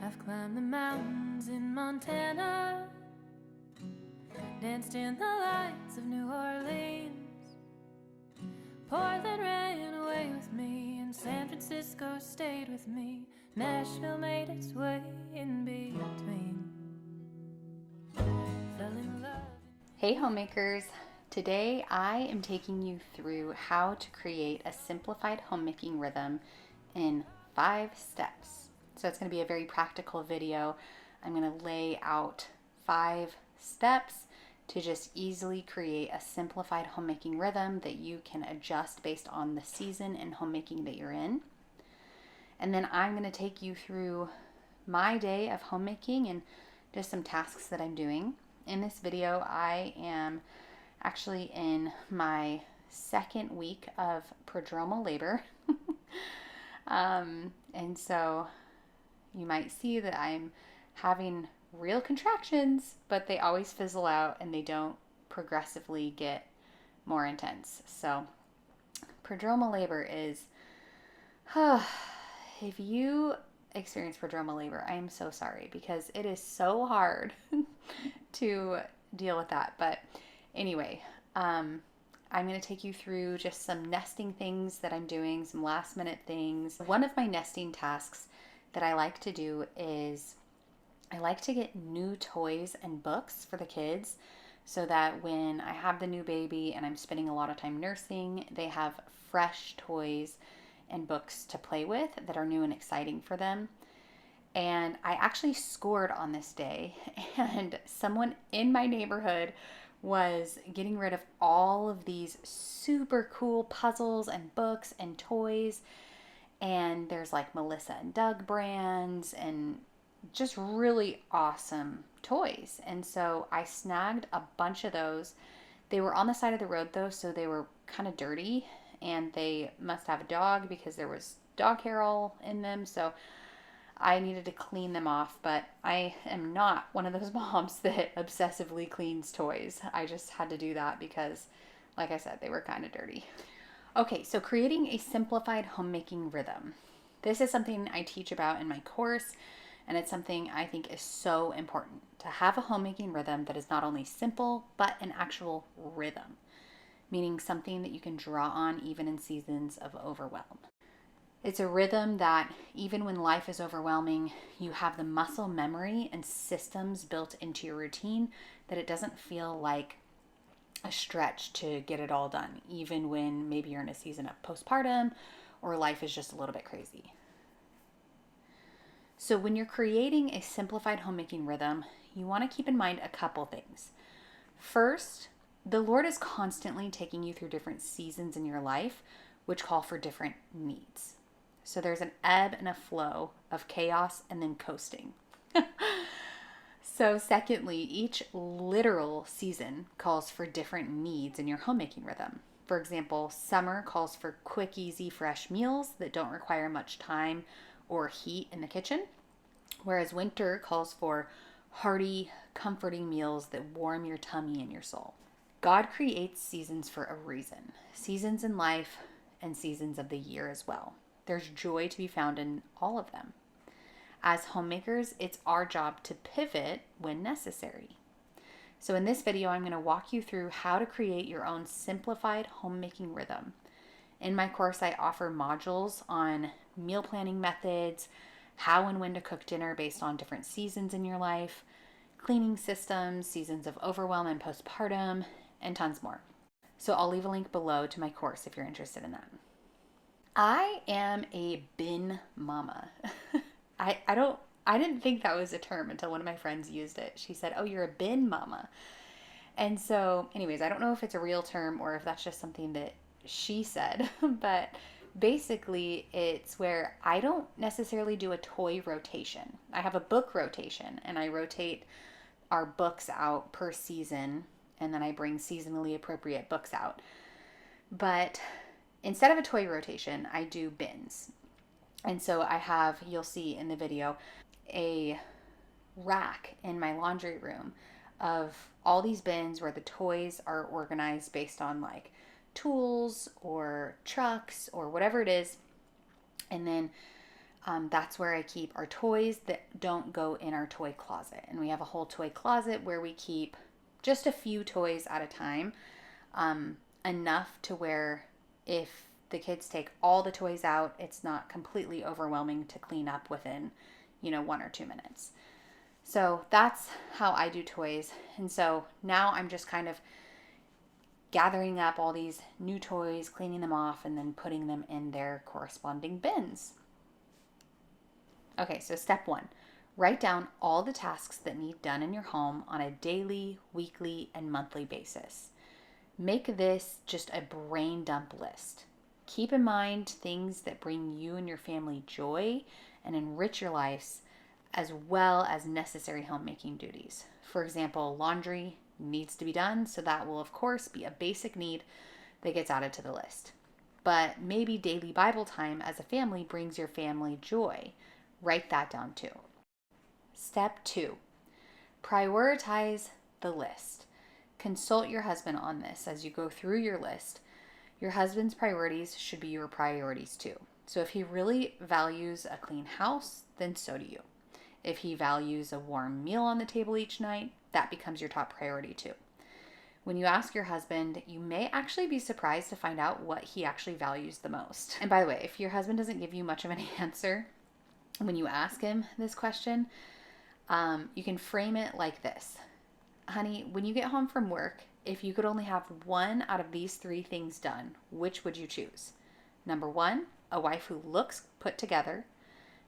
I've climbed the mountains in Montana, danced in the lights of New Orleans. Portland ran away with me, and San Francisco stayed with me. Nashville made its way in between. Fell in love. Hey homemakers! Today I am taking you through how to create a simplified homemaking rhythm in 5 steps. So it's going to be a very practical video. I'm going to lay out 5 steps to just easily create a simplified homemaking rhythm that you can adjust based on the season and homemaking that you're in. And then I'm going to take you through my day of homemaking and just some tasks that I'm doing. In this video, I am actually in my 2nd week of prodromal labor. And so you might see that I'm having real contractions, but they always fizzle out and they don't progressively get more intense. So prodromal labor is, if you experience prodromal labor, I am so sorry because it is so hard to deal with that. But anyway, I'm going to take you through just some nesting things that I'm doing, some last minute things. One of my nesting tasks that I like to do is I like to get new toys and books for the kids so that when I have the new baby and I'm spending a lot of time nursing, they have fresh toys and books to play with that are new and exciting for them. And I actually scored on this day, and someone in my neighborhood was getting rid of all of these super cool puzzles and books and toys. And there's like Melissa and Doug brands and just really awesome toys. And so I snagged a bunch of those. They were on the side of the road though, so they were kind of dirty, and they must have a dog because there was dog hair all in them. So I needed to clean them off, but I am not one of those moms that obsessively cleans toys. I just had to do that because, like I said, they were kind of dirty. Okay, so creating a simplified homemaking rhythm. This is something I teach about in my course, and it's something I think is so important to have a homemaking rhythm that is not only simple, but an actual rhythm, meaning something that you can draw on even in seasons of overwhelm. It's a rhythm that even when life is overwhelming, you have the muscle memory and systems built into your routine that it doesn't feel like a stretch to get it all done, even when maybe you're in a season of postpartum or life is just a little bit crazy. So when you're creating a simplified homemaking rhythm, you want to keep in mind a couple things. First, the Lord is constantly taking you through different seasons in your life, which call for different needs. So there's an ebb and a flow of chaos and then coasting. So secondly, each literal season calls for different needs in your homemaking rhythm. For example, summer calls for quick, easy, fresh meals that don't require much time or heat in the kitchen, whereas winter calls for hearty, comforting meals that warm your tummy and your soul. God creates seasons for a reason, seasons in life and seasons of the year as well. There's joy to be found in all of them. As homemakers, it's our job to pivot when necessary. So in this video, I'm going to walk you through how to create your own simplified homemaking rhythm. In my course, I offer modules on meal planning methods, how and when to cook dinner based on different seasons in your life, cleaning systems, seasons of overwhelm and postpartum, and tons more. So I'll leave a link below to my course if you're interested in that. I am a bin mama. I didn't think that was a term until one of my friends used it. She said, "Oh, you're a bin mama." And so, anyways, I don't know if it's a real term or if that's just something that she said, but basically it's where I don't necessarily do a toy rotation. I have a book rotation, and I rotate our books out per season, and then I bring seasonally appropriate books out. But instead of a toy rotation, I do bins. And so I have, you'll see in the video, a rack in my laundry room of all these bins where the toys are organized based on like tools or trucks or whatever it is. And then That's where I keep our toys that don't go in our toy closet. And we have a whole toy closet where we keep just a few toys at a time, enough to where if the kids take all the toys out, it's not completely overwhelming to clean up within, 1 or 2 minutes. So that's how I do toys. And so now I'm just kind of gathering up all these new toys, cleaning them off, and then putting them in their corresponding bins. Okay, so step 1, write down all the tasks that need done in your home on a daily, weekly, and monthly basis. Make this just a brain dump list. Keep in mind things that bring you and your family joy and enrich your lives, as well as necessary homemaking duties. For example, laundry needs to be done, so that will, of course, be a basic need that gets added to the list. But maybe daily Bible time as a family brings your family joy. Write that down too. Step 2, prioritize the list. Consult your husband on this as you go through your list. Your husband's priorities should be your priorities too. So if he really values a clean house, then so do you. If he values a warm meal on the table each night, that becomes your top priority too. When you ask your husband, you may actually be surprised to find out what he actually values the most. And by the way, if your husband doesn't give you much of an answer when you ask him this question, you can frame it like this. Honey, when you get home from work, if you could only have one out of these 3 things done, which would you choose? Number 1, a wife who looks put together.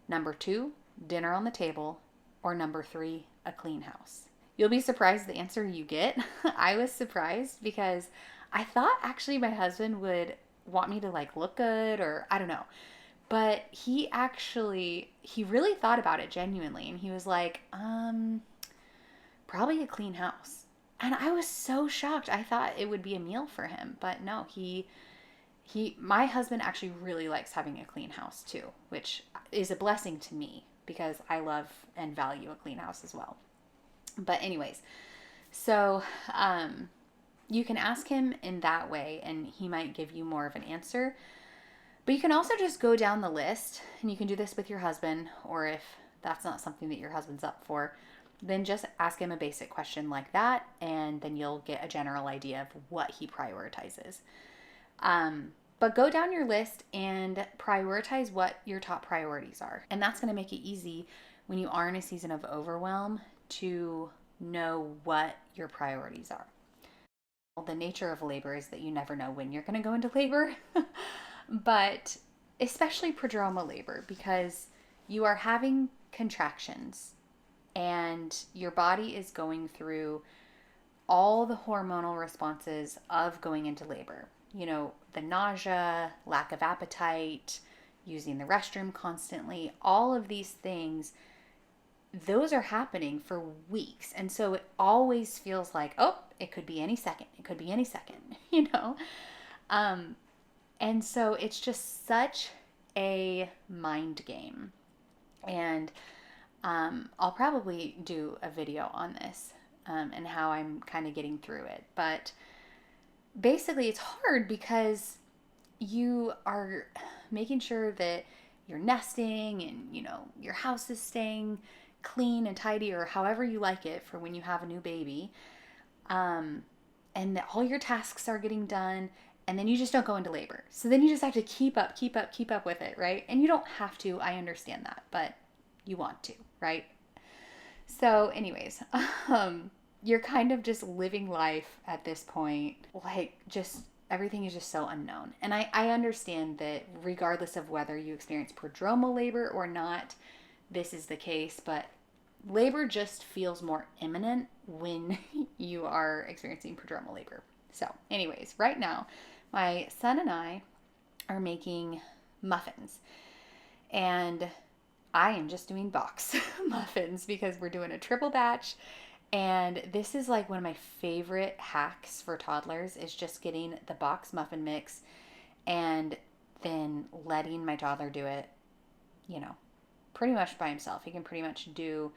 Number 2, dinner on the table. Or number 3, a clean house. You'll be surprised the answer you get. I was surprised because I thought actually my husband would want me to look good, or I don't know. But he really thought about it genuinely, and he was like, probably a clean house. And I was so shocked. I thought it would be a meal for him, but no, my husband actually really likes having a clean house too, which is a blessing to me because I love and value a clean house as well. But anyways, so you can ask him in that way and he might give you more of an answer. But you can also just go down the list, and you can do this with your husband, or if that's not something that your husband's up for, then just ask him a basic question like that, and then you'll get a general idea of what he prioritizes. But go down your list and prioritize what your top priorities are. And that's going to make it easy when you are in a season of overwhelm to know what your priorities are. Well, the nature of labor is that you never know when you're going to go into labor, but especially prodromal labor, because you are having contractions and your body is going through all the hormonal responses of going into labor. The nausea, lack of appetite, using the restroom constantly, all of these things, those are happening for weeks. And so it always feels like, oh, it could be any second. It could be any second, And so it's just such a mind game. And I'll probably do a video on this and how I'm kind of getting through it. But basically it's hard because you are making sure that you're nesting and, your house is staying clean and tidy, or however you like it for when you have a new baby. And that all your tasks are getting done, and then you just don't go into labor. So then you just have to keep up with it, right? And you don't have to, I understand that, but you want to, right? So anyways, you're kind of just living life at this point, just everything is just so unknown. And I understand that regardless of whether you experience prodromal labor or not, this is the case, but labor just feels more imminent when you are experiencing prodromal labor. So anyways, right now, my son and I are making muffins, and I am just doing box muffins because we're doing a triple batch. And this is one of my favorite hacks for toddlers, is just getting the box muffin mix and then letting my toddler do it, pretty much by himself. He can pretty much do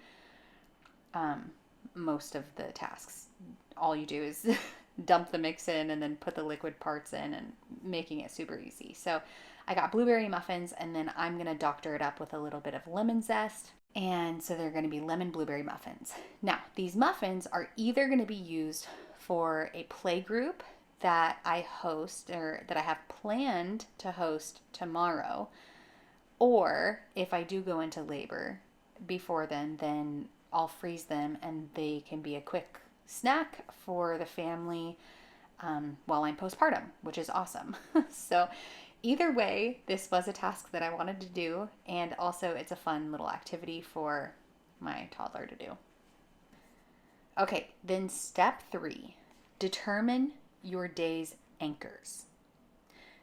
most of the tasks. All you do is dump the mix in and then put the liquid parts in, and making it super easy. So I got blueberry muffins, and then I'm going to doctor it up with a little bit of lemon zest. And so they're going to be lemon blueberry muffins. Now, these muffins are either going to be used for a play group that I host, or that I have planned to host tomorrow, or if I do go into labor before then I'll freeze them and they can be a quick snack for the family while I'm postpartum, which is awesome. So either way, this was a task that I wanted to do, and also it's a fun little activity for my toddler to do. Okay, then step 3, determine your day's anchors.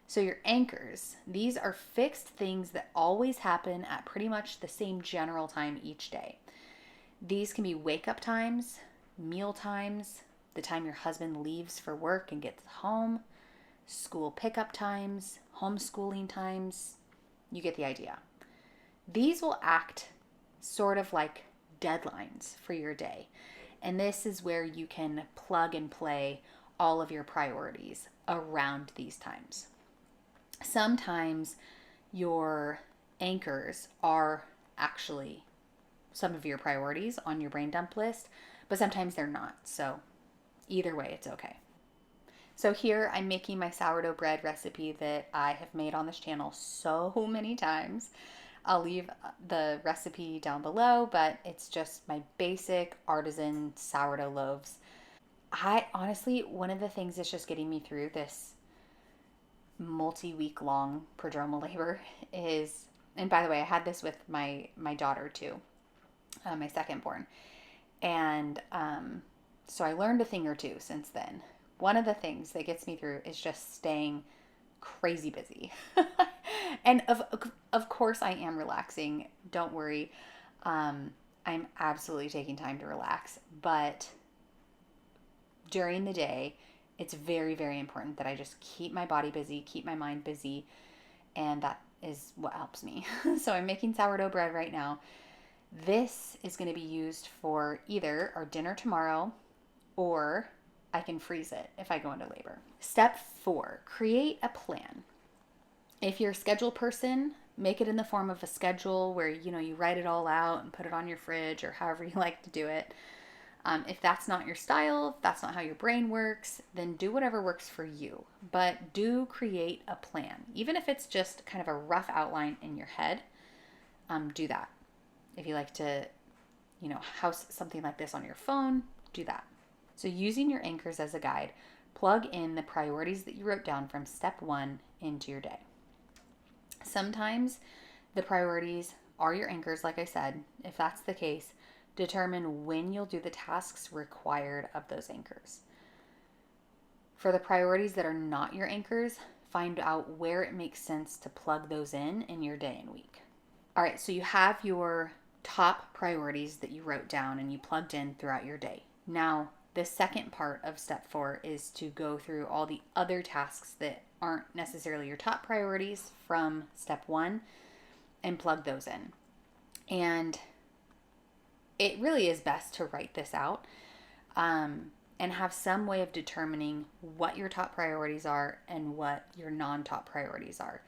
So your anchors, these are fixed things that always happen at pretty much the same general time each day. These can be wake up times, meal times, the time your husband leaves for work and gets home, school pickup times, homeschooling times. You get the idea. These will act sort of like deadlines for your day. And this is where you can plug and play all of your priorities around these times. Sometimes your anchors are actually some of your priorities on your brain dump list, but sometimes they're not. So either way, it's okay. So here I'm making my sourdough bread recipe that I have made on this channel so many times. I'll leave the recipe down below, but it's just my basic artisan sourdough loaves. I honestly, one of the things that's just getting me through this multi-week long prodromal labor is, and by the way, I had this with my daughter too, my second born. And so I learned a thing or two since then. One of the things that gets me through is just staying crazy busy. And of course I am relaxing. Don't worry. I'm absolutely taking time to relax. But during the day, it's very, very important that I just keep my body busy, keep my mind busy. And that is what helps me. So I'm making sourdough bread right now. This is going to be used for either our dinner tomorrow, or I can freeze it if I go into labor. Step 4, create a plan. If you're a schedule person, make it in the form of a schedule where, you write it all out and put it on your fridge or however you like to do it. If that's not your style, if that's not how your brain works, then do whatever works for you. But do create a plan. Even if it's just kind of a rough outline in your head, do that. If you like to, house something like this on your phone, do that. So using your anchors as a guide, plug in the priorities that you wrote down from step 1 into your day. Sometimes the priorities are your anchors, like I said. If that's the case, determine when you'll do the tasks required of those anchors. For the priorities that are not your anchors, find out where it makes sense to plug those in your day and week. All right, so you have your top priorities that you wrote down and you plugged in throughout your day. Now, the second part of step 4 is to go through all the other tasks that aren't necessarily your top priorities from step 1 and plug those in. And it really is best to write this out and have some way of determining what your top priorities are and what your non-top priorities are.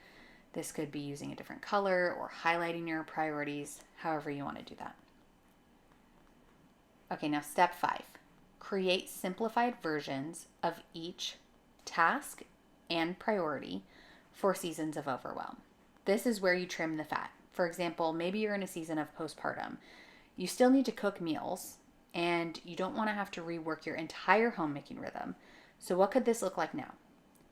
This could be using a different color or highlighting your priorities, however you want to do that. Okay, now step 5. Create simplified versions of each task and priority for seasons of overwhelm. This is where you trim the fat. For example, maybe you're in a season of postpartum. You still need to cook meals, and you don't want to have to rework your entire homemaking rhythm. So what could this look like now?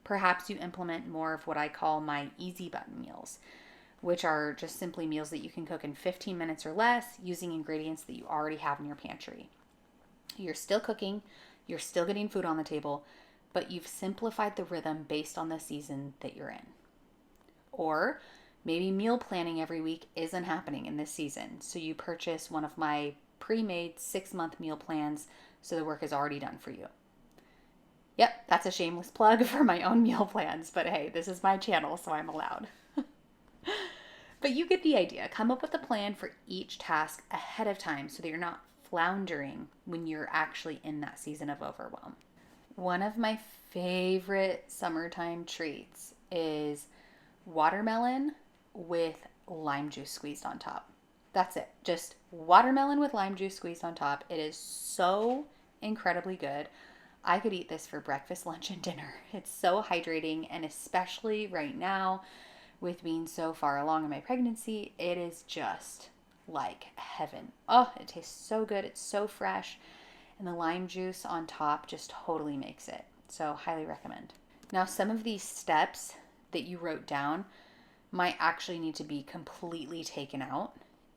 Perhaps you implement more of what I call my easy button meals, which are just simply meals that you can cook in 15 minutes or less using ingredients that you already have in your pantry. You're still cooking, you're still getting food on the table, but you've simplified the rhythm based on the season that you're in. Or maybe meal planning every week isn't happening in this season, so you purchase one of my pre-made 6-month meal plans so the work is already done for you. Yep, that's a shameless plug for my own meal plans, but hey, this is my channel, so I'm allowed. But you get the idea. Come up with a plan for each task ahead of time so that you're not floundering when you're actually in that season of overwhelm. One of my favorite summertime treats is watermelon with lime juice squeezed on top. That's it. Just watermelon with lime juice squeezed on top. It is so incredibly good. I could eat this for breakfast, lunch, and dinner. It's so hydrating, and especially right now with being so far along in my pregnancy, it is just like heaven. Oh, it tastes so good. It's so fresh. And the lime juice on top just totally makes it. So highly recommend. Now, some of these steps that you wrote down might actually need to be completely taken out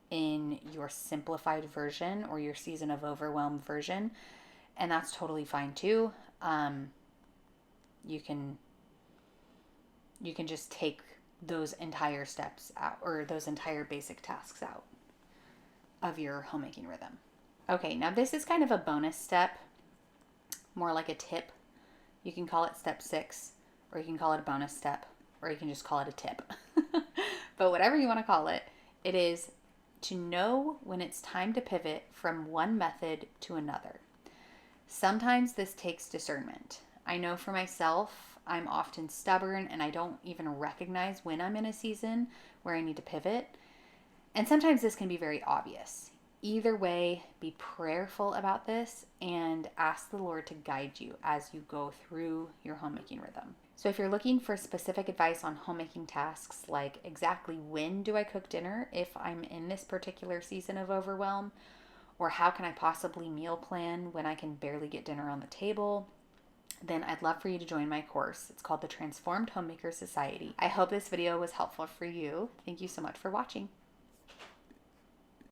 in your simplified version or your season of overwhelm version. And that's totally fine too. You can just take those entire steps out, or those entire basic tasks out of your homemaking rhythm. Okay, now this is kind of a bonus step, more like a tip. You can call it step 6, or you can call it a bonus step, or you can just call it a tip. But whatever you want to call it, it is to know when it's time to pivot from one method to another. Sometimes this takes discernment. I know for myself, I'm often stubborn and I don't even recognize when I'm in a season where I need to pivot. And sometimes this can be very obvious. Either way, be prayerful about this and ask the Lord to guide you as you go through your homemaking rhythm. So if you're looking for specific advice on homemaking tasks, like exactly when do I cook dinner if I'm in this particular season of overwhelm, or how can I possibly meal plan when I can barely get dinner on the table, then I'd love for you to join my course. It's called the Transformed Homemaker Society. I hope this video was helpful for you. Thank you so much for watching.